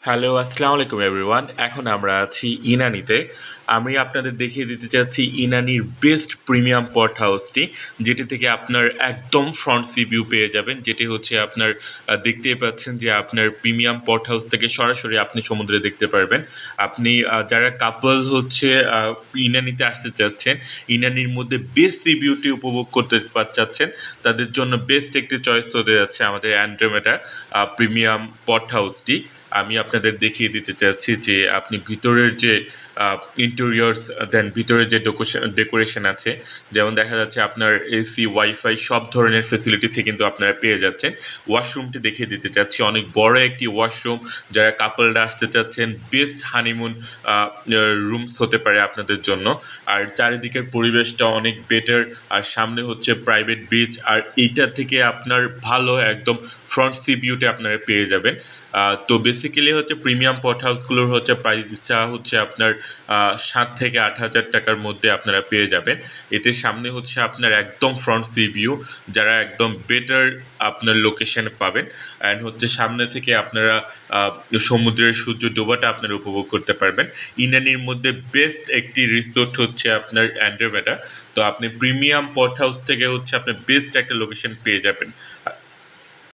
Hello, আসসালামু আলাইকুম everyone. এখন আমরা আছি ইনানিতে। আমি আপনাদের দেখিয়ে দিতে চাচ্ছি ইনানির বেস্ট প্রিমিয়াম পট হাউসটি, যেটি থেকে আপনার একদম ফ্রন্ট সি ভিউ পেয়ে যাবেন। যেটি হচ্ছে আপনার দেখতেই পাচ্ছেন যে আপনার প্রিমিয়াম পট হাউস থেকে সরাসরি আপনি সমুদ্রে দেখতে পারবেন। আপনি যারা কাপল হচ্ছে ইনানিতে আসতে চাচ্ছেন, ইনানির মধ্যে বেস্ট সি ভিউটি উপভোগ করতে চাচ্ছেন, তাদের জন্য বেস্ট একটি চয়েস হতে যাচ্ছে আমাদের অ্যান্ড্রোমেডা প্রিমিয়াম পট হাউসটি। আমি আপনাদের দেখিয়ে দিতে চাচ্ছি যে আপনি ভিতরের যে ইন্টেরিয়র্স, দেন ভিতরের যে ডেকোরেশন আছে, যেমন দেখা যাচ্ছে আপনার এসি, ওয়াইফাই সব ধরনের ফেসিলিটি কিন্তু আপনারা পেয়ে যাচ্ছেন। ওয়াশরুমটি দেখিয়ে দিতে চাচ্ছি, অনেক বড় একটি ওয়াশরুম। যারা কাপলরা আসতে চাচ্ছেন, বেস্ট হানিমুন রুমস হতে পারে আপনাদের জন্য। আর চারিদিকের পরিবেশটা অনেক বেটার। আর সামনে হচ্ছে প্রাইভেট বিচ, আর এইটা থেকে আপনার ভালো একদম ফ্রন্ট সি ভিউতে আপনারা পেয়ে যাবেন। তো বেসিক্যালি হচ্ছে প্রিমিয়াম পট হাউসগুলোর হচ্ছে প্রাইসটা হচ্ছে আপনার 7 থেকে 8 হাজার টাকার মধ্যে আপনারা পেয়ে যাবেন। এতে সামনে হচ্ছে আপনার একদম ফ্রন্ট সি ভিউ, যারা একদম বেটার আপনার লোকেশনে পাবেন। অ্যান্ড হচ্ছে সামনে থেকে আপনারা সমুদ্রের সূর্য ডোবাটা আপনারা উপভোগ করতে পারবেন। ইনানির মধ্যে বেস্ট একটি রিসোর্ট হচ্ছে আপনার অ্যান্ড্রোমেডা। তো আপনি প্রিমিয়াম পট হাউস থেকে হচ্ছে আপনি বেস্ট একটা লোকেশন পেয়ে যাবেন।